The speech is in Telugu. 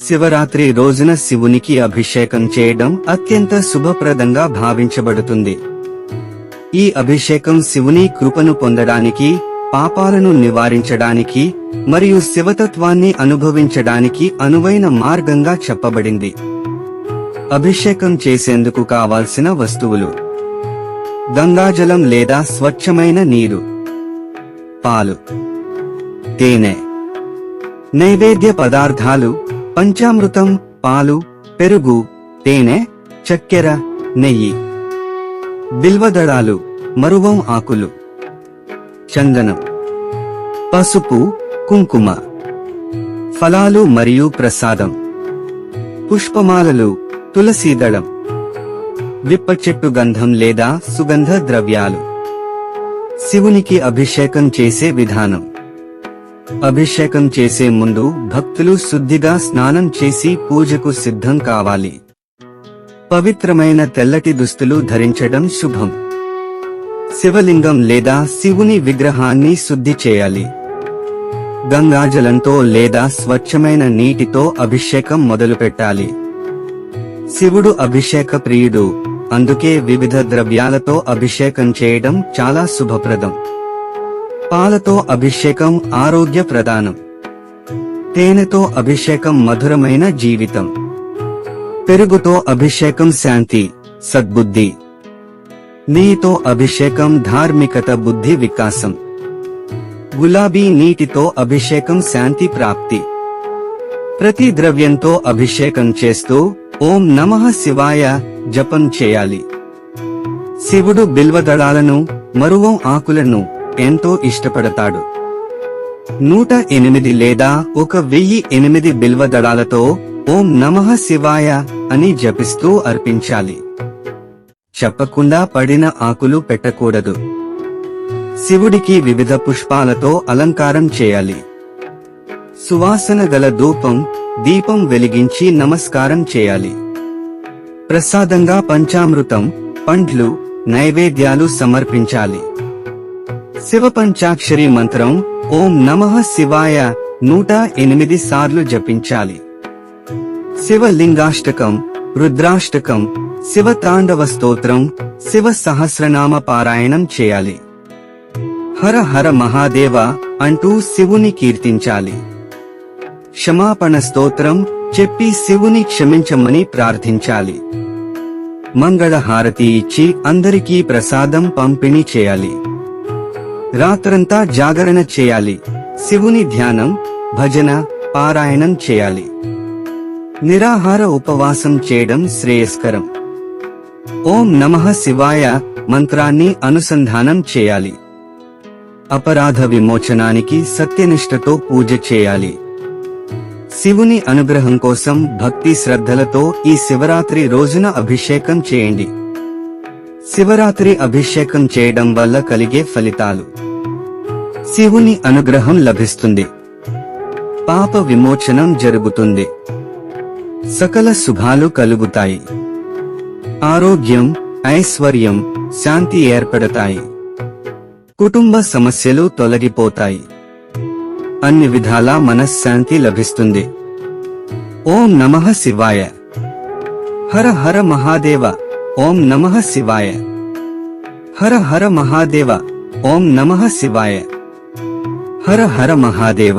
శివరాత్రి రోజున శివునికి అభిషేకం చేయడం అత్యంత శుభప్రదంగా భావించబడుతుంది. ఈ అభిషేకం శివుని కృపను పొందడానికి, పాపాలను నివారించడానికి మరియు శివతత్వాన్ని అనుభవించడానికి అనువైన మార్గంగా చెప్పబడింది. అభిషేకం చేసేందుకు కావాల్సిన వస్తువులు: గంగాజలం లేదా స్వచ్ఛమైన నీరు, పాలు, తేనె. నైవేద్య పదార్థాలు: పంచామృతం, పాలు, పెరుగు, తేనె, చక్కెర, నెయ్యి. బిల్వదళాలు, మరువం ఆకులు, చందనం, పసుపు, కుంకుమ. ఫలాలు మరియు ప్రసాదం: పుష్పమాలలు, తులసీదళం, విప్ప చెట్టు గంధం లేదా సుగంధ ద్రవ్యాలు. శివునికి అభిషేకం చేసే విధానం: అభిషేకం చేసే ముందు భక్తులు శుద్ధిగా స్నానం చేసి పూజకు సిద్ధం కావాలి. పవిత్రమైన తెల్లటి దుస్తులు ధరించడం శుభం. శివలింగం లేదా శివుని విగ్రహాన్ని శుద్ధి చేయాలి. గంగాజలంతో లేదా స్వచ్ఛమైన నీటితో అభిషేకం మొదలుపెట్టాలి. శివుడు అభిషేక ప్రియుడు, అందుకే వివిధ ద్రవ్యాలతో అభిషేకం చేయడం చాలా శుభప్రదం. పాలతో అభిషేకం ఆరోగ్య ప్రదానం. తేనెతో అభిషేకం మధురమైన జీవితం. పెరుగుతో అభిషేకం శాంతి, సద్బుద్ధి. నెయ్యితో అభిషేకం ధార్మికత, బుద్ధి వికాసం. గులాబీ నీటితో అభిషేకం శాంతి ప్రాప్తి. ప్రతి ద్రవ్యంతో అభిషేకం చేస్తూ ఓం నమః శివాయ జపం చేయాలి. శివుడు బిల్వదళాలను, మరువం ఆకులను ఎంతో ఇష్టపడతాడు. 108 లేదా 1008 బిల్వదళాలతో ఓం నమః శివాయ అని జపిస్తూ అర్పించాలి. చెప్పకుండా పడిన ఆకులు పెట్టకూడదు. శివుడికి వివిధ పుష్పాలతో అలంకారం చేయాలి. సువాసన గల ధూపం, దీపం వెలిగించి నమస్కారం చేయాలి. ప్రసాదంగా పంచామృతం, పండ్లు, నైవేద్యాలు సమర్పించాలి. శివ పంచాక్షరి మంత్రం ఓం నమః శివాయ 108 సార్లు జపించాలి. శివలింగాష్టకం, రుద్రాష్టకం, శివ తాండవ స్తోత్రం, శివ సహస్రనామ పారాయణం చేయాలి. హర హర మహాదేవ అంటూ శివుని కీర్తించాలి. క్షమాపణ స్తోత్రం చెప్పి శివుని క్షమించమని ప్రార్థించాలి. మంగళ హారతి ఇచ్చి అందరికీ ప్రసాదం పంపిణీ చేయాలి. రాత్రంతా జాగరణ చేయాలి. శివుని ధ్యానం, భజన, పారాయణం చేయాలి. నిరాహార ఉపవాసం చేయడం శ్రేయస్కరం. ఓం నమః శివాయ మంత్రాన్ని అనుసంధానం చేయాలి. అపరాధ విమోచనానికి సత్యనిష్టతో పూజ చేయాలి. శివుని అనుగ్రహం కోసం భక్తి శ్రద్ధలతో ఈ శివరాత్రి రోజున అభిషేకం చేయండి. శివరాత్రి అభిషేకం చేయడం వల్ల కలిగే ఫలితాలు: శివుని అనుగ్రహం లభిస్తుంది. పాప విమోచనం జరుగుతుంది. సకల శుభాలు కలుగుతాయి. ఆరోగ్యం, ఐశ్వర్యం, శాంతి ఏర్పడతాయి. కుటుంబ సమస్యలు తొలగిపోతాయి. అన్ని విధాలా మనశ్శాంతి లభిస్తుంది. ఓం నమః శివాయ. హర హర మహాదేవ. ఓం నమః శివాయ. హర హర మహాదేవ. ఓం నమః శివాయ. హర హర మహాదేవ.